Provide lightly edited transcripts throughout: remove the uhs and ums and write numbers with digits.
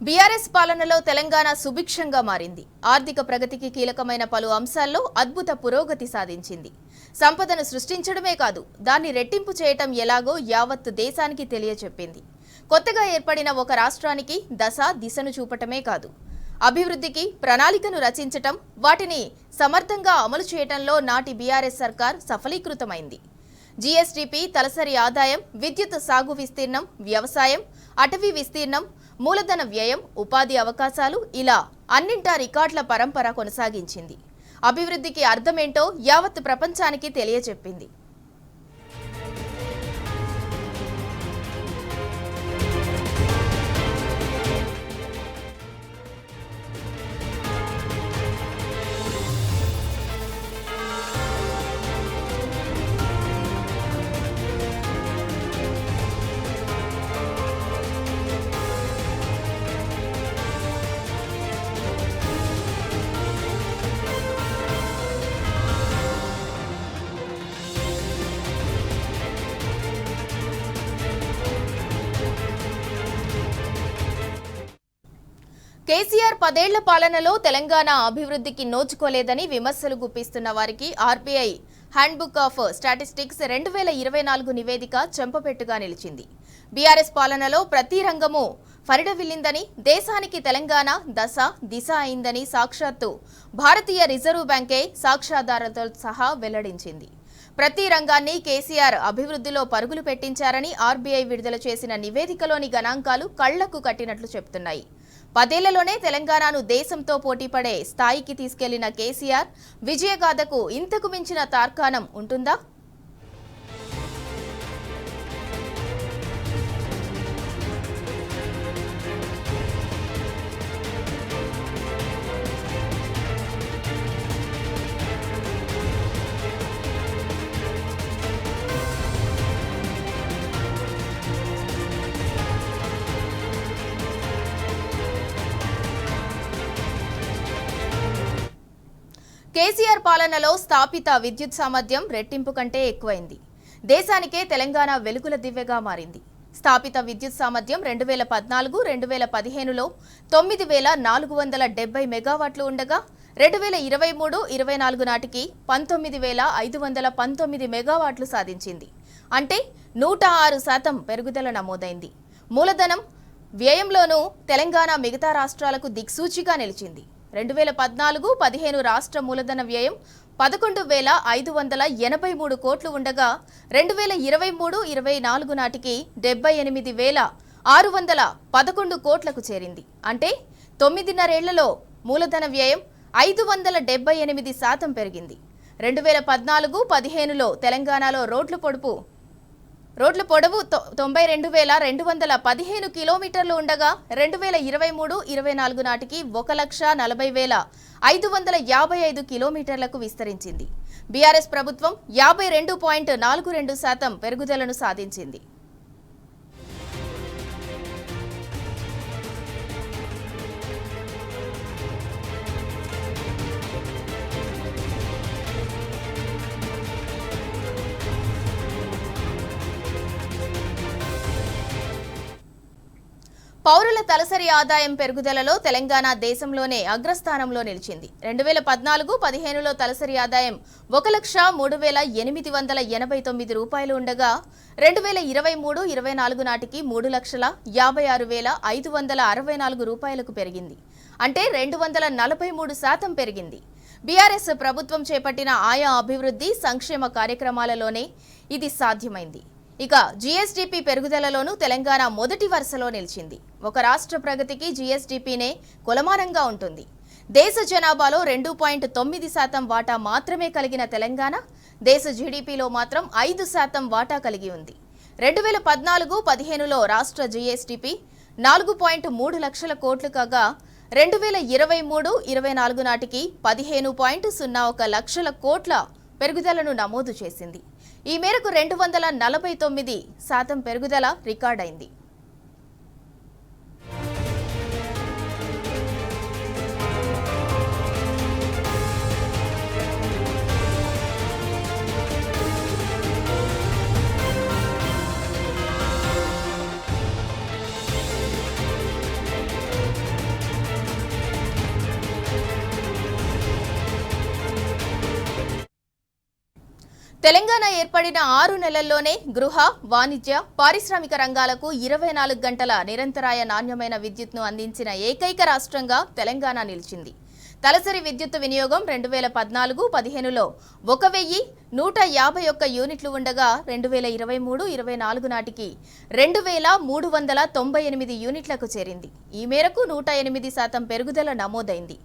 BRS పాలనలో తెలంగాణ సుభిక్షంగా మారింది. ఆర్థిక ప్రగతికి కీలకమైన పలు అంశాల్లో అద్భుత పురోగతి సాధించింది. సంపదను సృష్టించడమే కాదు, దాన్ని రెట్టింపు చేయటం ఎలాగో యావత్ దేశానికి తెలియచెప్పింది. కొత్తగా ఏర్పడిన ఒక రాష్ట్రానికి దిశను చూపటమే కాదు, అభివృద్ధికి ప్రణాళికను రచించటం, వాటిని సమర్థంగా అమలు చేయటంలో నాటి బీఆర్ఎస్ సర్కార్ సఫలీకృతమైంది. జీఎస్టీపీ, తలసరి ఆదాయం, విద్యుత్ సాగు విస్తీర్ణం, వ్యవసాయం, అటవీ విస్తీర్ణం, మూలధన వ్యయం, ఉపాధి అవకాశాలు ఇలా అన్నింటా రికార్డుల పరంపర కొనసాగించింది. అభివృద్ధికి అర్థమేంటో యావత్ ప్రపంచానికి తెలియచెప్పింది. కేసీఆర్ 10 ఏళ్ల పాలనలో తెలంగాణ అభివృద్ధికి నోచుకోలేదని విమర్శలు గుప్పిస్తున్న వారికి ఆర్బీఐ హ్యాండ్బుక్ ఆఫ్ స్టాటిస్టిక్స్ 2024 నివేదిక చెంపపెట్టుగా నిలిచింది. బీఆర్ఎస్ పాలనలో ప్రతి రంగము ఫరిడవిల్లిందని, దేశానికి తెలంగాణ దిశ అయిందని సాక్షాత్తు భారతీయ రిజర్వ్ బ్యాంకే సాక్ష్యాధారాలతో సహా వెల్లడించింది. ప్రతి రంగాన్ని కేసీఆర్ అభివృద్ధిలో పరుగులు పెట్టించారని ఆర్బీఐ విడుదల చేసిన నివేదికలోని గణాంకాలు కళ్లకు కట్టినట్లు చెబుతున్నాయి. 10 ఏళ్లలోనే తెలంగాణను దేశంతో పోటీపడే స్థాయికి తీసుకెళ్లిన కేసీఆర్ విజయగాథకు ఇంతకు మించిన తార్కాణం ఉంటుందా? కేసీఆర్ పాలనలో స్థాపిత విద్యుత్ సామర్థ్యం రెట్టింపు కంటే ఎక్కువైంది. దేశానికే తెలంగాణ వెలుగుల దివ్యగా మారింది. స్థాపిత విద్యుత్ సామర్థ్యం 2014-2015లో 9470 మెగావాట్లు ఉండగా 2023-24 నాటికి 19519 మెగావాట్లు సాధించింది. అంటే 106% పెరుగుదల నమోదైంది. మూలధనం వ్యయంలోనూ తెలంగాణ మిగతా రాష్ట్రాలకు దిక్సూచిగా నిలిచింది. 2014-15 రాష్ట్ర మూలధన వ్యయం 11,583 కోట్లు ఉండగా 2023-24 నాటికి 78,611 కోట్లకు చేరింది. అంటే 9.5 ఏళ్లలో మూలధన వ్యయం 578% పెరిగింది. 2014-15లో తెలంగాణలో రోడ్ల పొడవు 92,215 కిలోమీటర్లు ఉండగా 2023-24 నాటికి 1,40,555 కిలోమీటర్లకు విస్తరించింది. బీఆర్ఎస్ ప్రభుత్వం 52.42% పెరుగుదలను సాధించింది. పౌరుల తలసరి ఆదాయం పెరుగుదలలో తెలంగాణ దేశంలోనే అగ్రస్థానంలో నిలిచింది. 2014-15లో తలసరి ఆదాయం 1,03,889 రూపాయలు ఉండగా 2023-24 నాటికి 3,56,564 రూపాయలకు పెరిగింది. అంటే 243% పెరిగింది. బీఆర్ఎస్ ప్రభుత్వం చేపట్టిన ఆయా అభివృద్ధి సంక్షేమ కార్యక్రమాలలోనే ఇది సాధ్యమైంది. ఇక జీఎస్టీపీ పెరుగుదలలోనూ తెలంగాణ మొదటి వరుసలో నిలిచింది. ఒక రాష్ట్ర ప్రగతికి జీఎస్టీపీనే కొలమానంగా ఉంటుంది. దేశ జనాభాలో 2.9% వాటా మాత్రమే కలిగిన తెలంగాణ దేశ జీడీపీలో మాత్రం 5% వాటా కలిగి ఉంది. 2014-15లో రాష్ట్ర జీఎస్టీపీ 4.3 లక్షల కోట్లు కాగా 2023-24 నాటికి 15.01 లక్షల కోట్ల పెరుగుదలను నమోదు చేసింది. ఈ మేరకు 249% పెరుగుదల రికార్డైంది. తెలంగాణ ఏర్పడిన 6 నెలల్లోనే గృహ, వాణిజ్య, పారిశ్రామిక రంగాలకు 24 గంటల నిరంతరాయ నాణ్యమైన విద్యుత్ను అందించిన ఏకైక రాష్ట్రంగా తెలంగాణ నిలిచింది. తలసరి విద్యుత్ వినియోగం 2014-15లో 1151 యూనిట్లు ఉండగా 2023-24 నాటికి 2398 యూనిట్లకు చేరింది. ఈ మేరకు 108% పెరుగుదల నమోదైంది.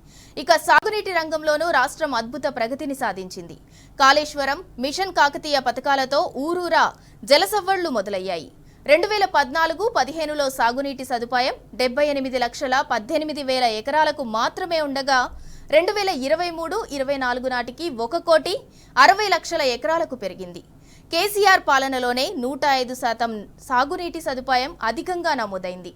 ఇక సాగునీటి రంగంలోనూ రాష్ట్రం అద్భుత ప్రగతిని సాధించింది. కాళేశ్వరం, మిషన్ కాకతీయ పథకాలతో ఊరూరా జలసవ్వళ్లు మొదలయ్యాయి. 2014-15లో సాగునీటి సదుపాయం 78,18,000 ఎకరాలకు మాత్రమే ఉండగా 2023-24 నాటికి 1,60,00,000 ఎకరాలకు పెరిగింది. కేసీఆర్ పాలనలోనే 105% సాగునీటి సదుపాయం అధికంగా నమోదైంది.